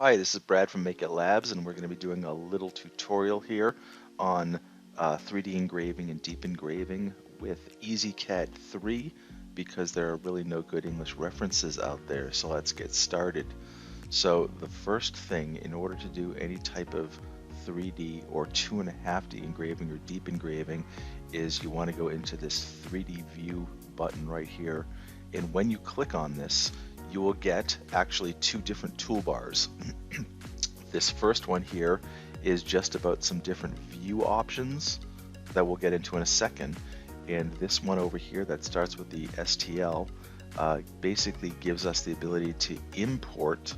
Hi, this is Brad from Make It Labs, and we're going to be doing a little tutorial here on 3D engraving and deep engraving with EZCAD3 because there are really no good English references out there. So let's get started. So the first thing, in order to do any type of 3D or 2.5D engraving or deep engraving, is you want to go into this 3D view button right here. And when you click on this, you will get actually two different toolbars. This first one here is just about some different view options that we'll get into in a second. And this one over here that starts with the STL basically gives us the ability to import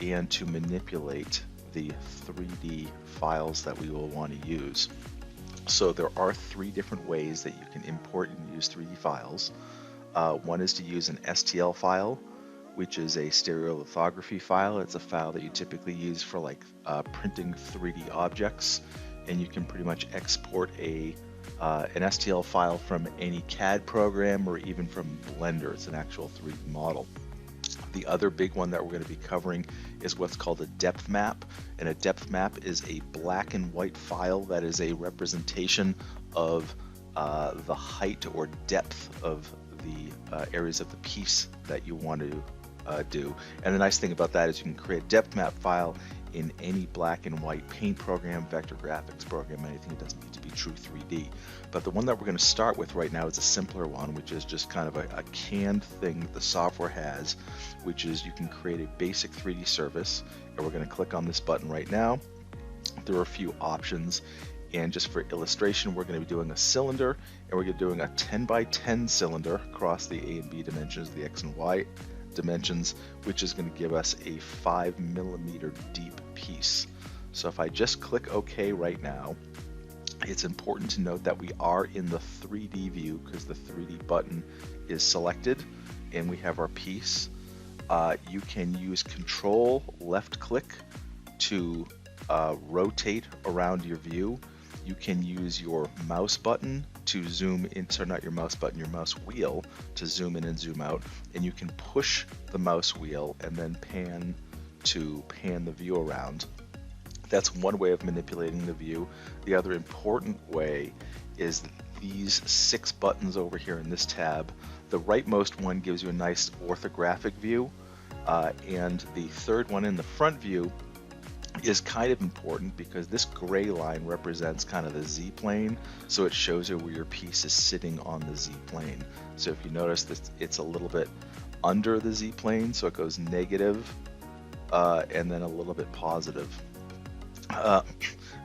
and to manipulate the 3D files that we will want to use. So there are three different ways that you can import and use 3D files. One is to use an STL file, which is a stereolithography file. It's a file that you typically use for printing 3D objects, and you can pretty much export an STL file from any CAD program or even from Blender. It's an actual 3D model. The other big one that we're going to be covering is what's called a depth map, and a depth map is a black and white file that is a representation of the height or depth of the areas of the piece that you want to do. And the nice thing about that is you can create a depth map file in any black and white paint program, vector graphics program, anything. It doesn't need to be true 3D. But the one that we're going to start with right now is a simpler one, which is just kind of a canned thing that the software has, which is you can create a basic 3D surface, and we're going to click on this button right now. There are a few options, and just for illustration, we're going to be doing a cylinder, and we're going to be doing a 10 by 10 cylinder across the A and B dimensions, the X and Y dimensions, which is going to give us a 5mm deep piece. So if I just click OK right now, it's important to note that we are in the 3D view because the 3D button is selected and we have our piece. You can use Control left click to rotate around your view. You can use your mouse button to zoom in, sorry, not your mouse button, your mouse wheel to zoom in and zoom out, and you can push the mouse wheel and then pan to pan the view around. That's one way of manipulating the view. The other important way is these 6 buttons over here in this tab. The rightmost one gives you a nice orthographic view, and the third one in the front view is kind of important because this gray line represents kind of the Z-plane, so it shows you where your piece is sitting on the Z-plane. So if you notice that it's a little bit under the Z-plane, so it goes negative and then a little bit positive.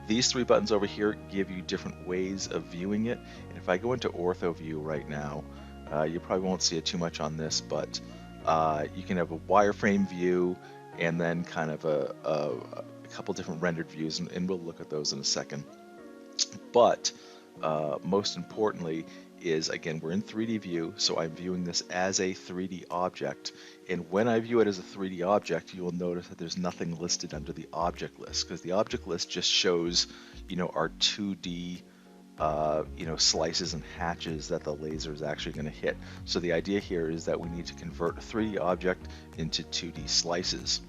These 3 buttons over here give you different ways of viewing it, and if I go into ortho view right now, you probably won't see it too much on this, but you can have a wireframe view and then kind of a couple different rendered views, and we'll look at those in a second. But most importantly is, again, we're in 3D view, so I'm viewing this as a 3D object, and when I view it as a 3D object, you will notice that there's nothing listed under the object list, because the object list just shows, our 2D slices and hatches that the laser is actually going to hit. So the idea here is that we need to convert a 3D object into 2D slices.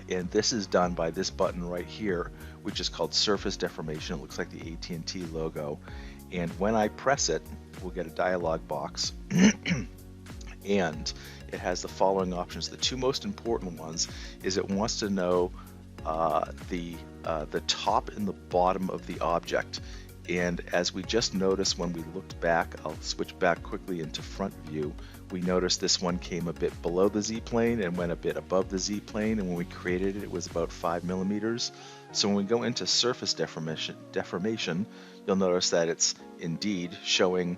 And this is done by this button right here, which is called surface deformation. It looks like the AT&T logo. And when I press it, we'll get a dialog box. And it has the following options. The 2 most important ones is it wants to know the top and the bottom of the object. And as we just noticed when we looked back, I'll switch back quickly into front view. We noticed this one came a bit below the Z-plane and went a bit above the Z-plane, and when we created it, it was about 5mm. So when we go into surface deformation, you'll notice that it's indeed showing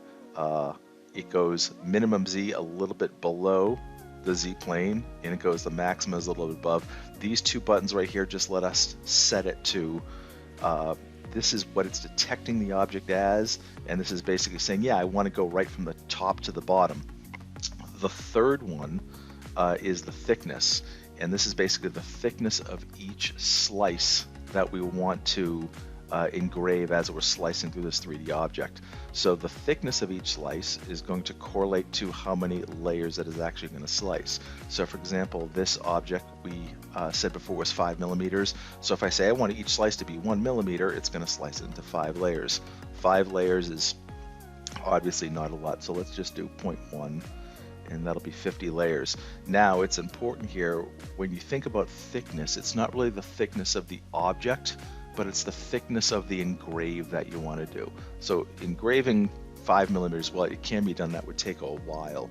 it goes minimum Z a little bit below the Z-plane, and it goes the maximum is a little bit above. These 2 buttons right here just let us set it to this is what it's detecting the object as, and this is basically saying, yeah, I want to go right from the top to the bottom. The third one is the thickness, and this is basically the thickness of each slice that we want to engrave as we're slicing through this 3D object. So the thickness of each slice is going to correlate to how many layers it is actually going to slice. So for example, this object we said before was 5 millimeters. So if I say I want each slice to be 1 millimeter, it's going to slice it into 5 layers. 5 layers is obviously not a lot, so let's just do 0.1. And that'll be 50 layers. Now it's important here, when you think about thickness, it's not really the thickness of the object, but it's the thickness of the engrave that you want to do. So engraving 5 millimeters, well, it can be done, that would take a while.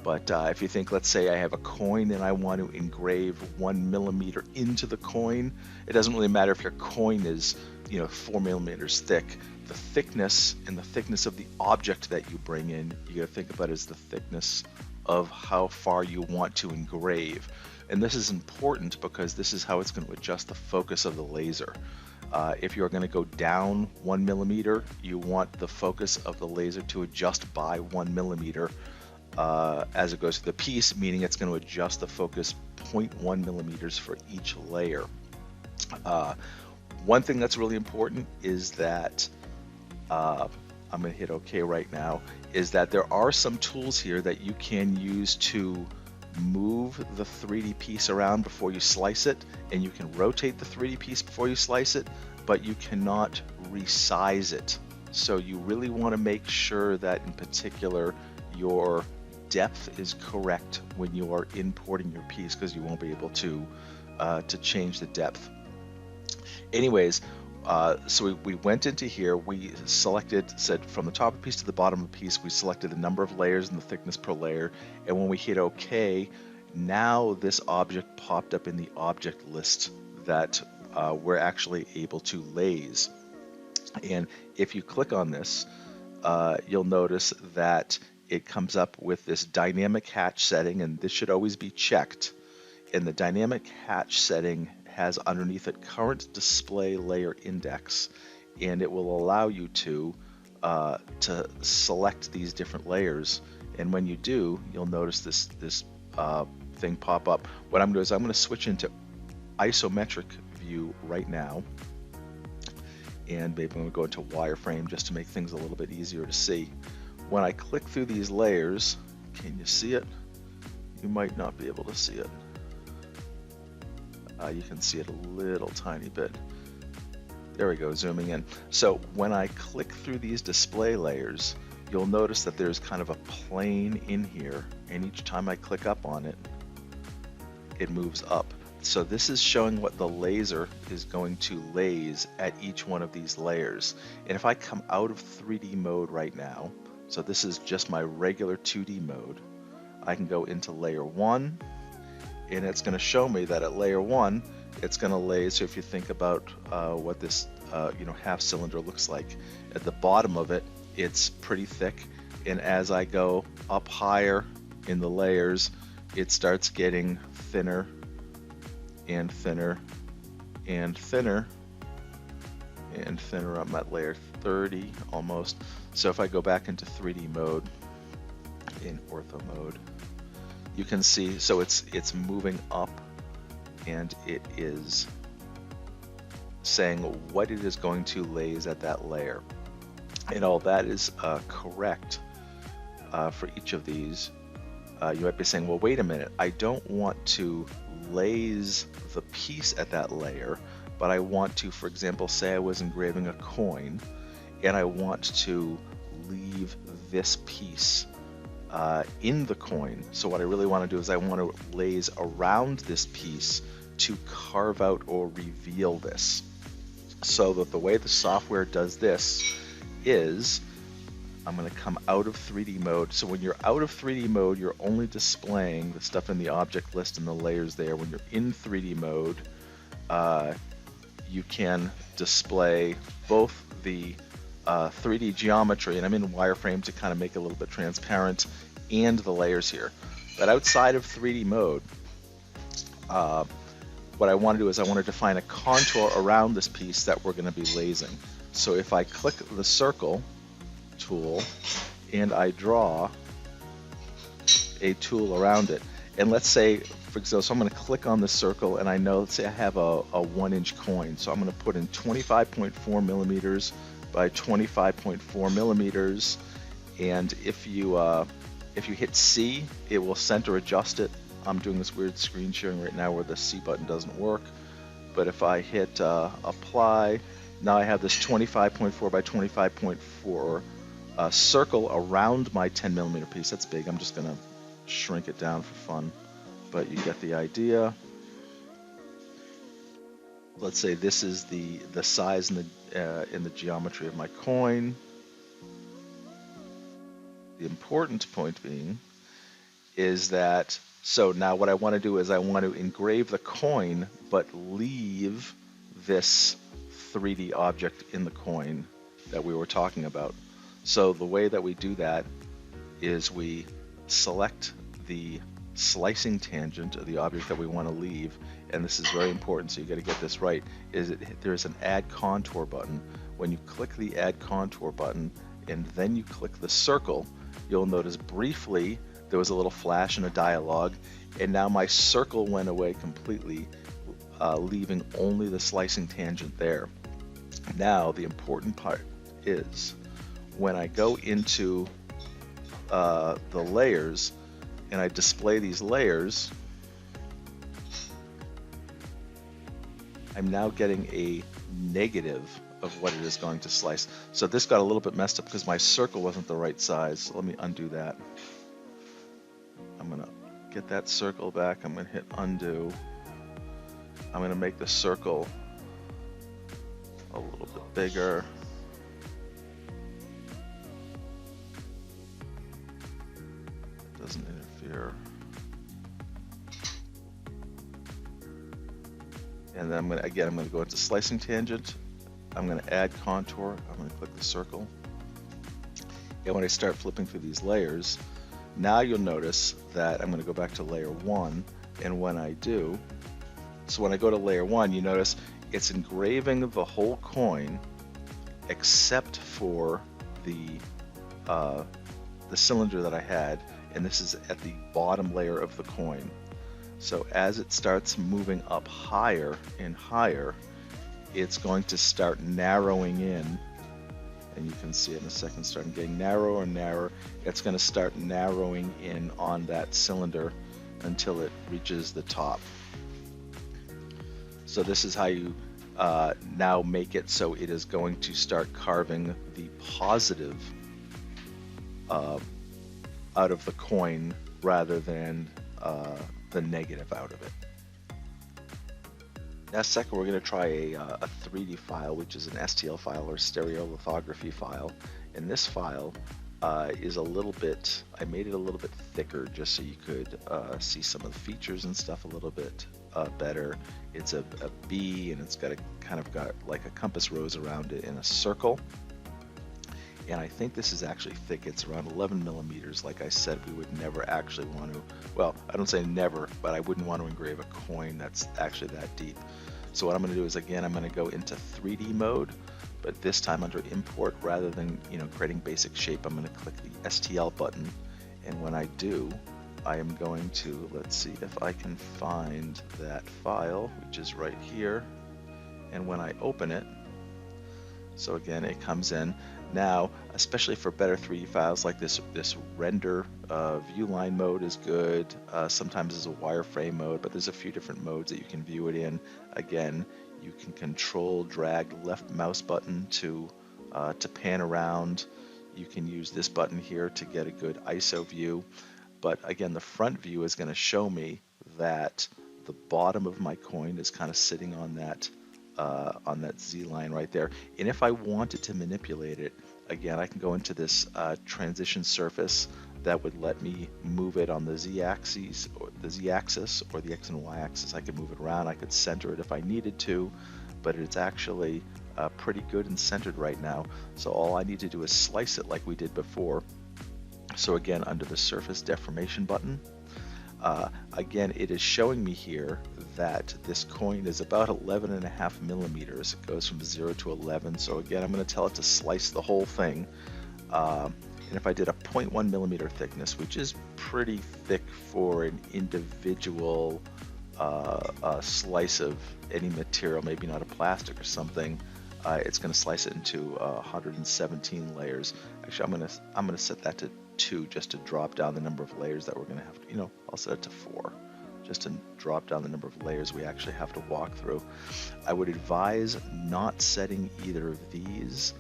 But if you think, let's say I have a coin and I want to engrave 1 millimeter into the coin, it doesn't really matter if your coin is 4 millimeters thick. The thickness and the thickness of the object that you bring in, you got to think about as the thickness of how far you want to engrave. And this is important because this is how it's going to adjust the focus of the laser. If you're going to go down 1 millimeter, you want the focus of the laser to adjust by 1 millimeter as it goes through the piece, meaning it's going to adjust the focus 0.1 millimeters for each layer. One thing that's really important is that I'm going to hit OK right now, is that there are some tools here that you can use to move the 3D piece around before you slice it, and you can rotate the 3D piece before you slice it, but you cannot resize it. So you really want to make sure that in particular your depth is correct when you are importing your piece, because you won't be able to change the depth. Anyways, so we went into here, we said from the top of the piece to the bottom of the piece, we selected the number of layers and the thickness per layer, and when we hit OK, now this object popped up in the object list that we're actually able to laze. And if you click on this, you'll notice that it comes up with this dynamic hatch setting, and this should always be checked. And the dynamic hatch setting has underneath it current display layer index, and it will allow you to select these different layers. And when you do, you'll notice this thing pop up. What I'm going to do is I'm going to switch into isometric view right now, and maybe I'm going to go into wireframe just to make things a little bit easier to see. When I click through these layers, can you see it? You might not be able to see it. You can see it a little tiny bit. There we go, zooming in. So when I click through these display layers, you'll notice that there's kind of a plane in here, and each time I click up on it, it moves up. So this is showing what the laser is going to laze at each one of these layers. And if I come out of 3D mode right now, so this is just my regular 2D mode, I can go into layer 1, and it's going to show me that at layer 1 it's going to laze. So if you think about what this half cylinder looks like, at the bottom of it, it's pretty thick, and as I go up higher in the layers, it starts getting thinner and thinner and thinner and thinner. I'm at layer 30 almost. So if I go back into 3D mode, in ortho mode, you can see, so it's moving up, and it is saying what it is going to laze at that layer. And all that is correct for each of these. You might be saying, well, wait a minute, I don't want to laze the piece at that layer, but I want to, for example, say I was engraving a coin, and I want to leave this piece in the coin. So what I really want to do is I want to laze around this piece to carve out or reveal this. So that the way the software does this is, I'm going to come out of 3D mode. So when you're out of 3D mode, you're only displaying the stuff in the object list and the layers there. When you're in 3D mode, you can display both the 3D geometry, and I'm in wireframe to kind of make it a little bit transparent, and the layers here. But outside of 3D mode, what I want to do is I want to define a contour around this piece that we're going to be lasing. So if I click the circle tool and I draw a tool around it, And let's say, for example, so I'm going to click on the circle, and I know, let's say I have a 1-inch coin. So I'm going to put in 25.4 millimeters by 25.4 millimeters. And if you hit C, it will center adjust it. I'm doing this weird screen sharing right now where the C button doesn't work. But if I hit apply, now I have this 25.4 by 25.4 circle around my 10 millimeter piece. That's big. I'm just going to shrink it down for fun, but you get the idea. Let's say this is the size in the geometry of my coin. The important point being is that, so now what I want to do is I want to engrave the coin but leave this 3D object in the coin that we were talking about. So the way that we do that is we select the slicing tangent of the object that we want to leave, and this is very important, so you got to get this right, there's an add contour button. When you click the add contour button and then you click the circle, you'll notice briefly there was a little flash in a dialog, and now my circle went away completely, leaving only the slicing tangent there. Now the important part is when I go into the layers and I display these layers, I'm now getting a negative of what it is going to slice. So this got a little bit messed up because my circle wasn't the right size. So let me undo that. I'm going to get that circle back. I'm going to hit undo. I'm going to make the circle a little bit bigger. It doesn't interfere. And then I'm going to go into slicing tangent. I'm going to add contour. I'm going to click the circle. And when I start flipping through these layers, now you'll notice that I'm going to go back to layer 1. And when I do, so when I go to layer 1, you notice it's engraving the whole coin except for the cylinder that I had. And this is at the bottom layer of the coin. So as it starts moving up higher and higher, it's going to start narrowing in, and you can see it in a second, starting getting narrower and narrower. It's going to start narrowing in on that cylinder until it reaches the top. So this is how you now make it so it is going to start carving the positive out of the coin rather than the negative out of it. Now second, we're going to try a 3D file, which is an STL file or stereolithography file. And this file is a little bit, I made it a little bit thicker just so you could see some of the features and stuff a little bit better. It's a B, and it's got got like a compass rose around it in a circle. And I think this is actually thick. It's around 11 millimeters. Like I said, we would never actually want to, well, I don't say never, but I wouldn't want to engrave a coin that's actually that deep. So what I'm going to do is, again, I'm going to go into 3D mode, but this time under import, rather than creating basic shape, I'm going to click the STL button. And when I do, I am going to, let's see if I can find that file, which is right here. And when I open it, so again, it comes in. Now, especially for better 3D files like this render view line mode is good. Sometimes there's a wireframe mode, but there's a few different modes that you can view it in. Again, you can control drag left mouse button to pan around. You can use this button here to get a good ISO view. But again, the front view is going to show me that the bottom of my coin is kind of sitting on that Z line right there. And if I wanted to manipulate it, again, I can go into this transition surface that would let me move it on the Z axis or the X and Y axis. I could move it around. I could center it if I needed to, but it's actually pretty good and centered right now. So all I need to do is slice it like we did before. So again, under the surface deformation button, again, it is showing me here that this coin is about 11.5 millimeters. It goes from 0 to 11. So again, I'm going to tell it to slice the whole thing. And if I did a 0.1 millimeter thickness, which is pretty thick for an individual slice of any material, maybe not a plastic or something, it's going to slice it into 117 layers. Actually, I'm gonna set that to 2 just to drop down the number of layers that we're going to have to, I'll set it to 4 just to drop down the number of layers we actually have to walk through. I would advise not setting either of these.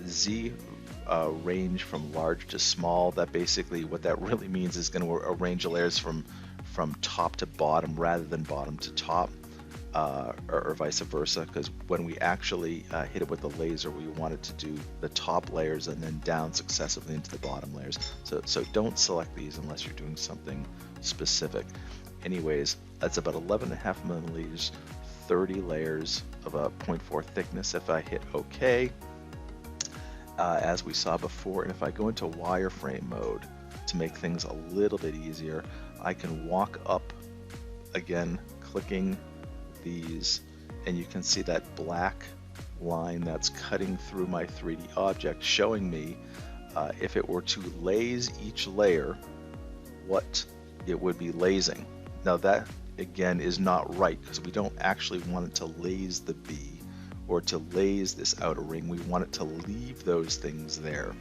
Z range from large to small. That basically, what that really means is going to arrange the layers from top to bottom rather than bottom to top, or vice versa, because when we actually hit it with the laser, we want it to do the top layers and then down successively into the bottom layers. So don't select these unless you're doing something specific. Anyways, that's about 11.5 milliliters, 30 layers of a 0.4 thickness. If I hit OK, as we saw before, and if I go into wireframe mode to make things a little bit easier, I can walk up again, clicking these, and you can see that black line that's cutting through my 3D object, showing me if it were to laze each layer, what it would be lasing. Now that again is not right, because we don't actually want it to laze the bee or to laze this outer ring. We want it to leave those things there.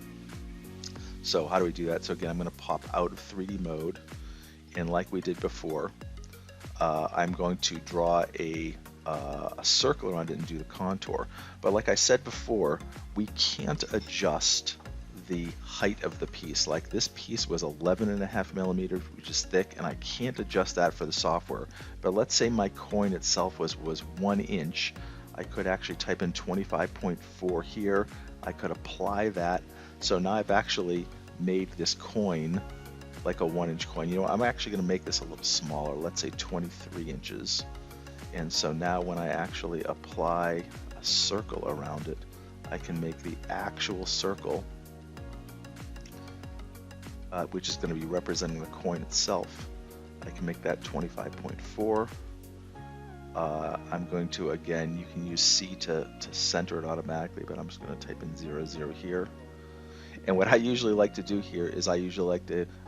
So how do we do that? So again, I'm going to pop out of 3D mode, and like we did before, I'm going to draw a circle around it and do the contour. But like I said before, we can't adjust the height of the piece. Like this piece was 11.5 millimeters, which is thick, and I can't adjust that for the software. But let's say my coin itself was 1 inch. I could actually type in 25.4 here. I could apply that. So now I've actually made this coin like a 1 inch coin. I'm actually going to make this a little smaller. Let's say 23 inches. And so now when I actually apply a circle around it, I can make the actual circle, which is going to be representing the coin itself. I can make that 25.4. I'm going to, again, you can use C to center it automatically, but I'm just going to type in 00 here. And what I usually like to do here is I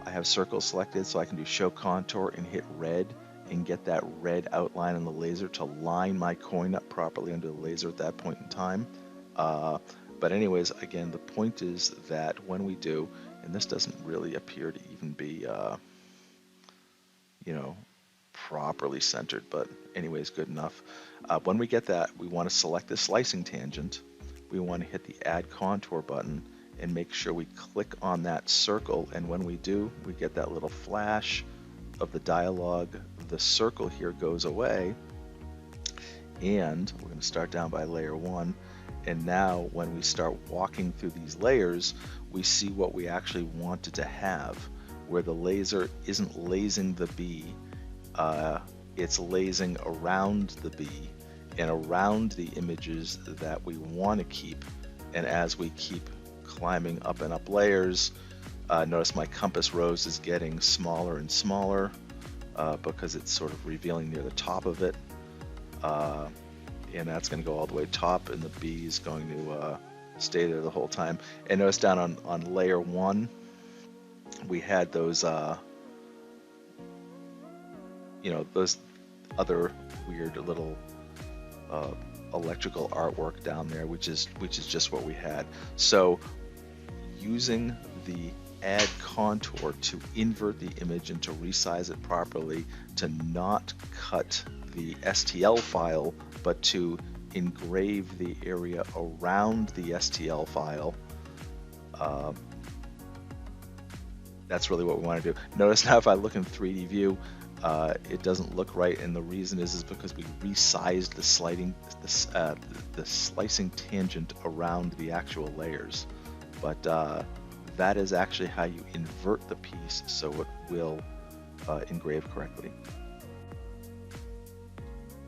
have circles selected, so I can do show contour and hit red and get that red outline on the laser to line my coin up properly under the laser at that point in time. But anyways, again, the point is that when we do, and this doesn't really appear to even be, properly centered, but anyways, good enough. When we get that, we want to select the slicing tangent. We want to hit the add contour button and make sure we click on that circle. And when we do, we get that little flash of the dialog. The circle here goes away, and we're going to start down by layer 1. And now when we start walking through these layers, we see what we actually wanted to have, where the laser isn't lasing the bee, it's lasing around the bee and around the images that we want to keep. And as we keep climbing up and up layers, notice my compass rose is getting smaller and smaller because it's sort of revealing near the top of it. And that's going to go all the way top, and the bee is going to stay there the whole time. And notice down on layer 1, we had those those other weird little electrical artwork down there, which is just what we had. So using the add contour to invert the image and to resize it properly, to not cut the STL file, but to engrave the area around the STL file, that's really what we want to do. Notice now if I look in 3D view, it doesn't look right, and the reason is because we resized the slicing tangent around the actual layers. But that is actually how you invert the piece so it will engrave correctly.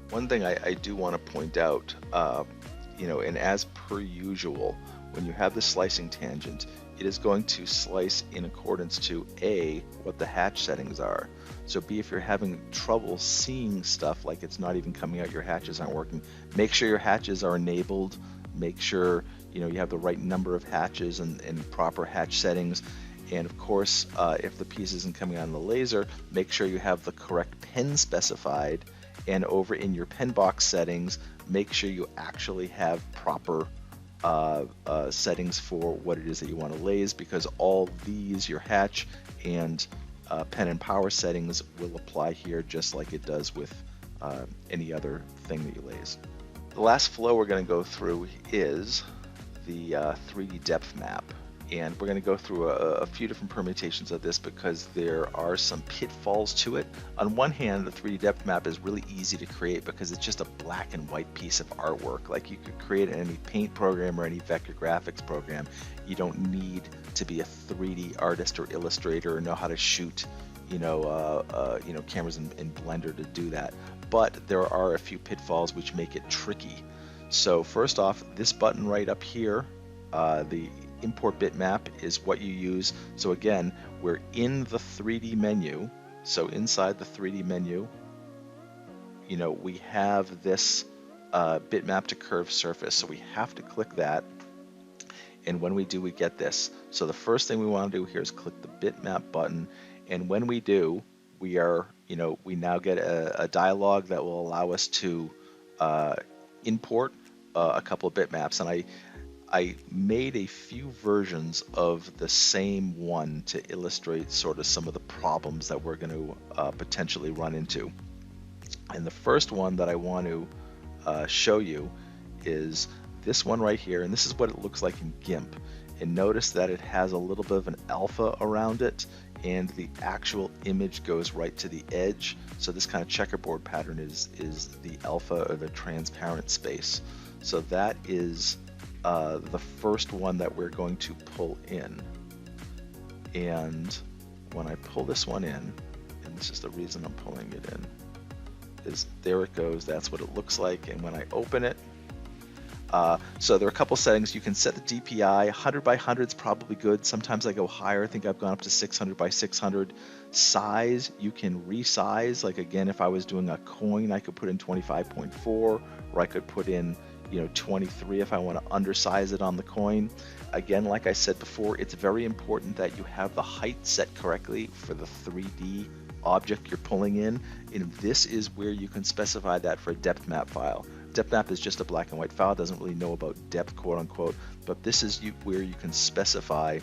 One thing I do want to point out, and as per usual, when you have the slicing tangent, it is going to slice in accordance to A, what the hatch settings are. So B, if you're having trouble seeing stuff, like it's not even coming out, your hatches aren't working, make sure your hatches are enabled, make sure you have the right number of hatches and proper hatch settings. And of course, if the piece isn't coming on the laser, make sure you have the correct pen specified. And over in your pen box settings, make sure you actually have proper settings for what it is that you want to laze, because all these, your hatch and pen and power settings, will apply here just like it does with any other thing that you laze. The last flow we're going to go through is the 3D depth map. And we're going to go through a few different permutations of this because there are some pitfalls to it. On one hand, the 3D depth map is really easy to create because it's just a black and white piece of artwork. Like, you could create it in any paint program or any vector graphics program. You don't need to be a 3D artist or illustrator or know how to shoot, cameras in Blender to do that. But there are a few pitfalls which make it tricky. So first off, this button right up here, the import bitmap, is what you use. So again, we're in the 3D menu. So inside the 3D menu, we have this bitmap to curved surface. So we have to click that. And when we do, we get this. So the first thing we want to do here is click the bitmap button. And when we do, we now get a dialog that will allow us to import a couple of bitmaps. And I made a few versions of the same one to illustrate sort of some of the problems that we're going to potentially run into. And the first one that I want to show you is this one right here, and this is what it looks like in GIMP. And notice that it has a little bit of an alpha around it, and the actual image goes right to the edge. So this kind of checkerboard pattern is the alpha, or the transparent space. So that is the first one that we're going to pull in. And when I pull this one in, and this is the reason I'm pulling it in, is there it goes. That's what it looks like. And when I open it, so there are a couple settings. You can set the DPI. 100 by 100 is probably good. Sometimes I go higher. I think I've gone up to 600 by 600. Size, you can resize. Like, again, if I was doing a coin, I could put in 25.4, or I could put in 23 if I want to undersize it on the coin. Again, like I said before, it's very important that you have the height set correctly for the 3D object you're pulling in. And this is where you can specify that for a depth map file. Depth map is just a black and white file, doesn't really know about depth, quote unquote, but this is where you can specify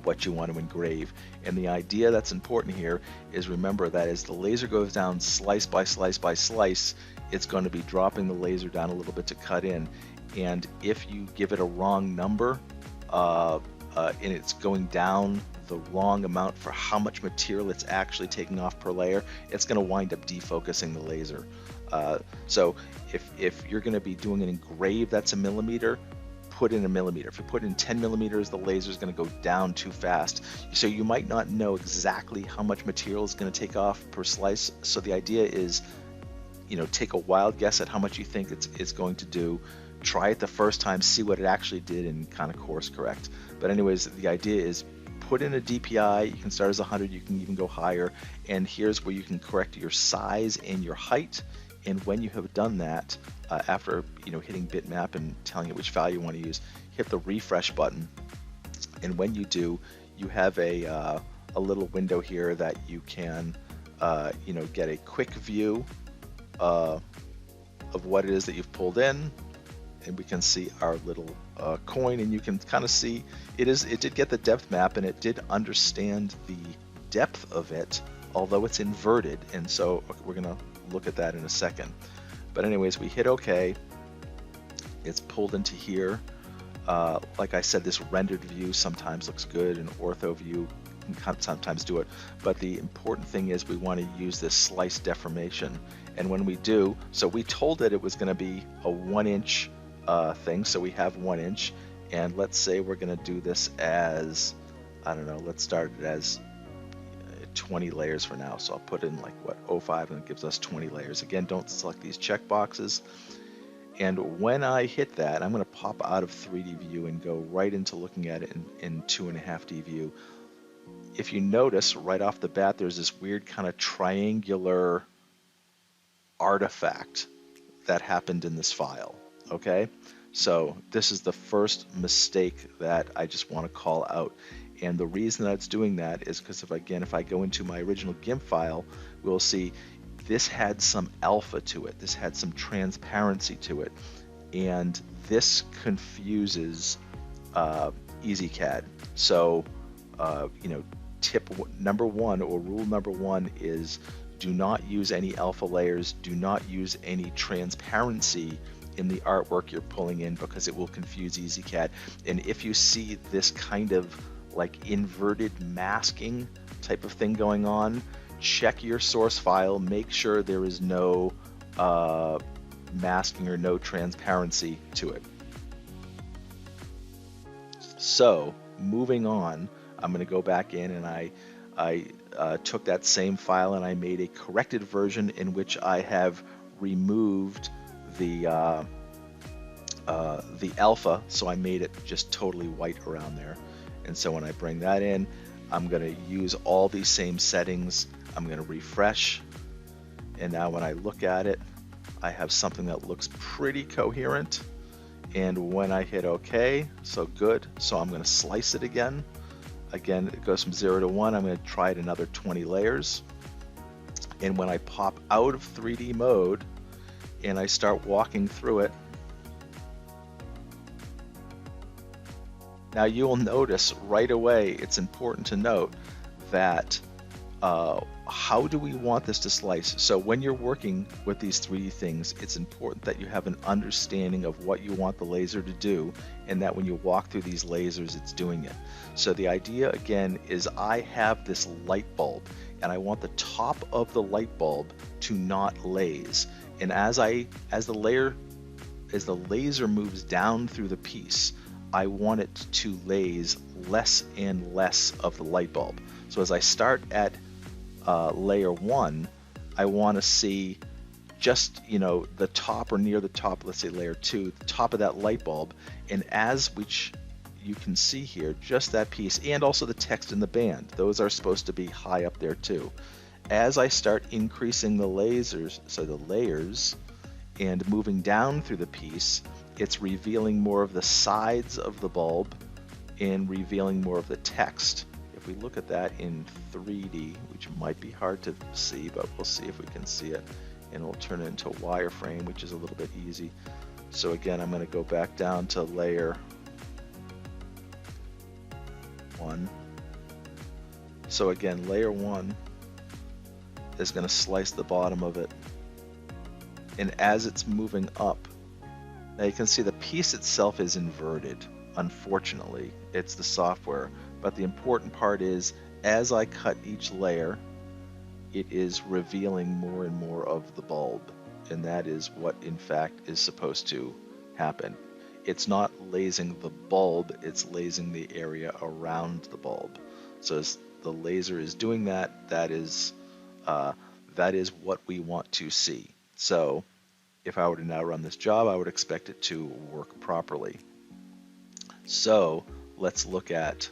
what you want to engrave. And the idea that's important here is, remember that as the laser goes down slice by slice by slice, it's going to be dropping the laser down a little bit to cut in. And if you give it a wrong number and it's going down the wrong amount for how much material it's actually taking off per layer, it's going to wind up defocusing the laser. So if you're going to be doing an engrave that's a millimeter, put in a millimeter. If you put in 10 millimeters, the laser is going to go down too fast. So you might not know exactly how much material is going to take off per slice. So the idea is, take a wild guess at how much you think it's going to do. Try it the first time, see what it actually did, and kind of course correct. But anyways, the idea is put in a DPI. You can start as 100, you can even go higher. And here's where you can correct your size and your height. And when you have done that, after hitting bitmap and telling it which value you want to use, hit the refresh button. And when you do, you have a little window here that you can get a quick view of what it is that you've pulled in. And we can see our little coin, and you can kind of see it did get the depth map, and it did understand the depth of it, although it's inverted. And so we're gonna look at that in a second. But anyways, we hit OK. It's pulled into here. Like I said, this rendered view sometimes looks good, and ortho view can sometimes do it. But the important thing is we want to use this slice deformation. And when we do, so we told it was going to be a 1-inch thing, so we have 1 inch. And let's say we're going to do this as, I don't know, let's start it as 20 layers for now. So I'll put in like 05, and it gives us 20 layers. Again, don't select these check boxes. And when I hit that, I'm going to pop out of 3D view and go right into looking at it in 2.5D view. If you notice right off the bat, there's this weird kind of triangular artifact that happened in this file. Okay, So this is the first mistake that I just want to call out. And the reason that it's doing that is because if I go into my original GIMP file, we'll see this had some alpha to it. This had some transparency to it. And this confuses EZCAD. So, tip number one, or rule number one, is do not use any alpha layers. Do not use any transparency in the artwork you're pulling in, because it will confuse EZCAD. And if you see this kind of like inverted masking type of thing going on, check your source file, make sure there is no masking or no transparency to it. So moving on, I'm going to go back in, and I took that same file and I made a corrected version in which I have removed the alpha, so I made it just totally white around there. And so when I bring that in, I'm going to use all these same settings. I'm going to refresh, and now when I look at it, I have something that looks pretty coherent. And when I hit OK, so good. So I'm going to slice it again. Again, it goes from 0 to 1. I'm going to try it another 20 layers. And when I pop out of 3D mode and I start walking through it, now you'll notice right away, it's important to note that how do we want this to slice? So when you're working with these 3D things, it's important that you have an understanding of what you want the laser to do, and that when you walk through these lasers, it's doing it. So the idea again is I have this light bulb, and I want the top of the light bulb to not laze. And as the laser moves down through the piece, I want it to laze less and less of the light bulb. So as I start at layer 1, I want to see just the top or near the top, let's say layer 2, the top of that light bulb, and which you can see here, just that piece, and also the text in the band, those are supposed to be high up there too. As I start increasing the lasers, so the layers, and moving down through the piece, it's revealing more of the sides of the bulb and revealing more of the text. If we look at that in 3D, which might be hard to see, but we'll see if we can see it, and we'll turn it into a wireframe, which is a little bit easy. So again, I'm going to go back down to layer 1. So again, layer 1 is going to slice the bottom of it, and as it's moving up, now you can see the piece itself is inverted. Unfortunately, it's the software. But the important part is, as I cut each layer, it is revealing more and more of the bulb. And that is what, in fact, is supposed to happen. It's not lasing the bulb, it's lasing the area around the bulb. So as the laser is doing that, that is what we want to see. So if I were to now run this job, I would expect it to work properly. So let's look at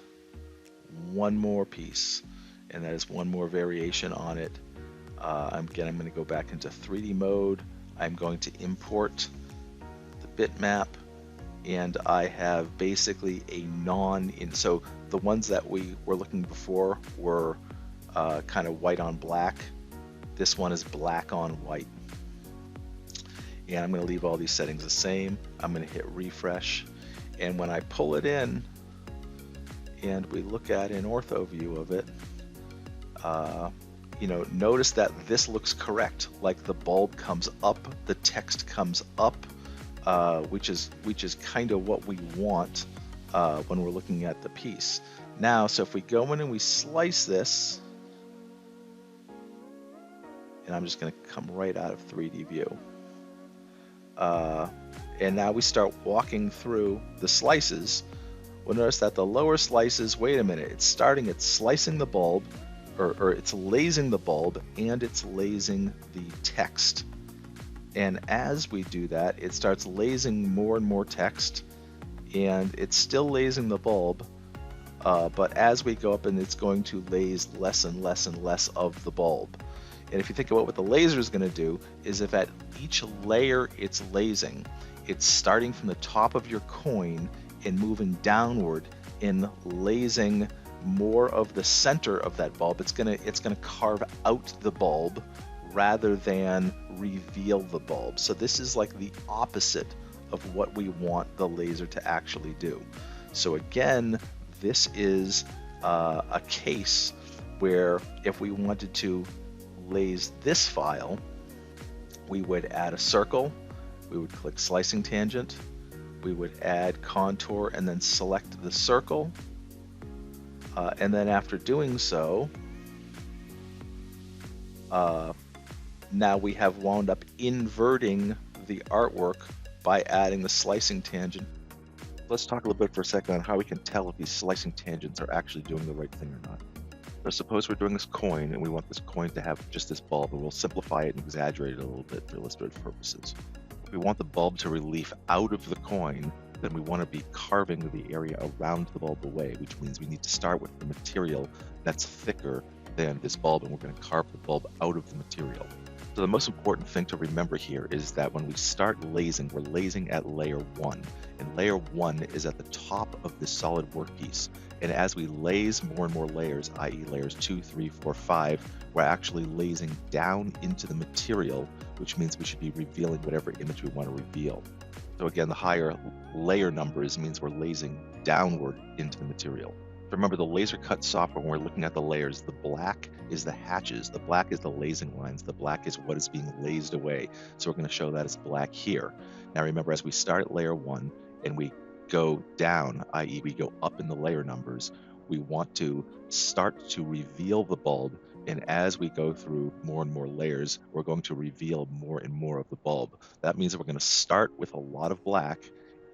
one more piece, and that is one more variation on it. I'm going to go back into 3D mode. I'm going to import the bitmap, and I have basically a so the ones that we were looking before were kind of white on black. This one is black on white. And I'm going to leave all these settings the same. I'm going to hit refresh, and when I pull it in and we look at an ortho view of it, notice that this looks correct. Like the bulb comes up, the text comes up, which is kind of what we want when we're looking at the piece. Now, so if we go in and we slice this, and I'm just going to come right out of 3D view. And now we start walking through the slices. We'll notice that the lower slices, wait a minute, it's slicing the bulb, or it's lasing the bulb, and it's lasing the text. And as we do that, it starts lasing more and more text, and it's still lasing the bulb, but as we go up, and it's going to lase less and less and less of the bulb. And if you think about what the laser is going to do, is if at each layer it's lasing, it's starting from the top of your coin and moving downward and lasing more of the center of that bulb. It's gonna carve out the bulb rather than reveal the bulb. So this is like the opposite of what we want the laser to actually do. So again, this is a case where if we wanted to lase this file, we would add a circle, we would click slicing tangent, we would add contour and then select the circle. And then after doing so, now we have wound up inverting the artwork by adding the slicing tangent. Let's talk a little bit for a second on how we can tell if these slicing tangents are actually doing the right thing or not. So suppose we're doing this coin and we want this coin to have just this bulb, and we'll simplify it and exaggerate it a little bit for illustrative purposes. If we want the bulb to relief out of the coin, then we want to be carving the area around the bulb away, which means we need to start with the material that's thicker than this bulb, and we're going to carve the bulb out of the material. So the most important thing to remember here is that when we start lasing, we're lasing at layer 1, and layer 1 is at the top of this solid workpiece. And as we lase more and more layers, i.e. layers 2, 3, 4, 5, we're actually lasing down into the material, which means we should be revealing whatever image we want to reveal. So again, the higher layer numbers means we're lasing downward into the material. Remember, the laser cut software, when we're looking at the layers, the black is the hatches, the black is the lasing lines, the black is what is being lased away. So we're going to show that as black here. Now remember, as we start at layer 1 and we go down, i.e. we go up in the layer numbers, we want to start to reveal the bulb, and as we go through more and more layers, we're going to reveal more and more of the bulb. That means that we're going to start with a lot of black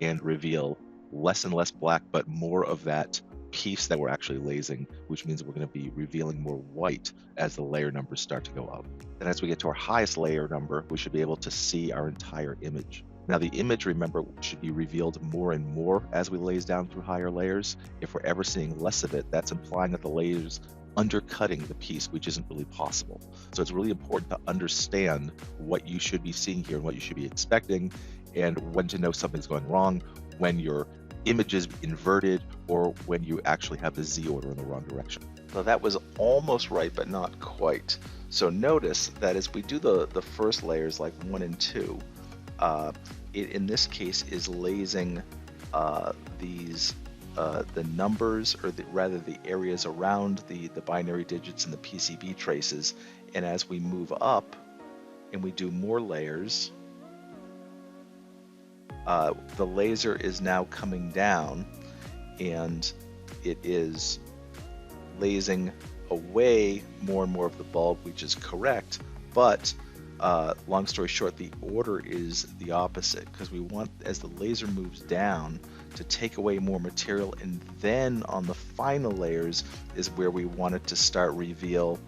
and reveal less and less black, but more of that piece that we're actually lasing, which means we're going to be revealing more white as the layer numbers start to go up. And as we get to our highest layer number, we should be able to see our entire image. Now the image, remember, should be revealed more and more as we laze down through higher layers. If we're ever seeing less of it, that's implying that the layers undercutting the piece, which isn't really possible. So it's really important to understand what you should be seeing here and what you should be expecting, and when to know something's going wrong, when your image is inverted, or when you actually have the Z order in the wrong direction. So that was almost right, but not quite. So notice that as we do the first layers like 1 and 2, it in this case is lasing the numbers, or rather the areas around the binary digits and the PCB traces. And as we move up and we do more layers, the laser is now coming down and it is lasing away more and more of the bulb, which is correct, but long story short, the order is the opposite, because we want, as the laser moves down, to take away more material, and then on the final layers is where we want it to start reveal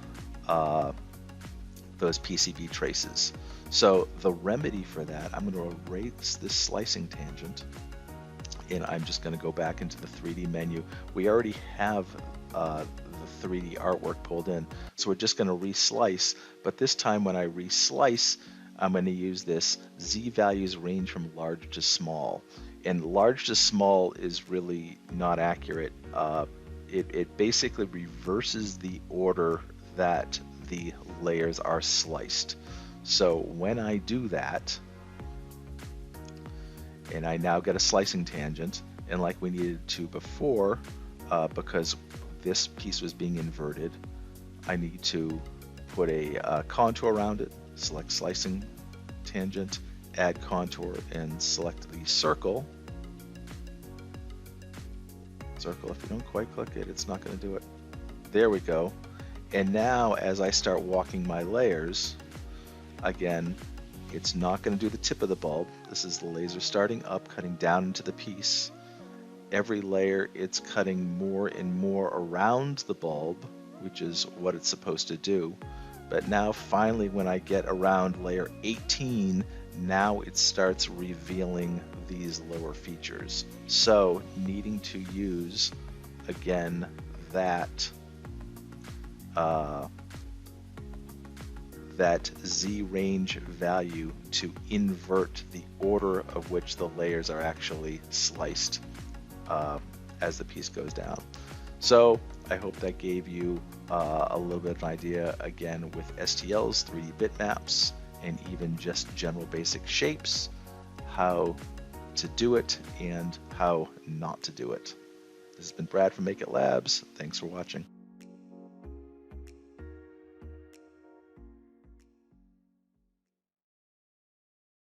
those PCB traces. So the remedy for that, I'm going to erase this slicing tangent, and I'm just going to go back into the 3D menu. We already have the 3D artwork pulled in, so we're just going to reslice, but this time when I reslice, I'm going to use this Z values range from large to small, and large to small is really not accurate. It basically reverses the order that the layers are sliced. So when I do that, and I now get a slicing tangent, and like we needed to before, because this piece was being inverted, I need to put a contour around it, select slicing tangent, add contour, and select the circle. Circle, if you don't quite click it, it's not going to do it. There we go. And now as I start walking my layers, again, it's not going to do the tip of the bulb. This is the laser starting up, cutting down into the piece. Every layer, it's cutting more and more around the bulb, which is what it's supposed to do. But now finally, when I get around layer 18, now it starts revealing these lower features. So needing to use, again, that that Z range value to invert the order of which the layers are actually sliced as the piece goes down. So I hope that gave you a little bit of an idea, again, with STLs, 3D bitmaps, and even just general basic shapes, how to do it and how not to do it. This has been Brad from Make It Labs. Thanks for watching.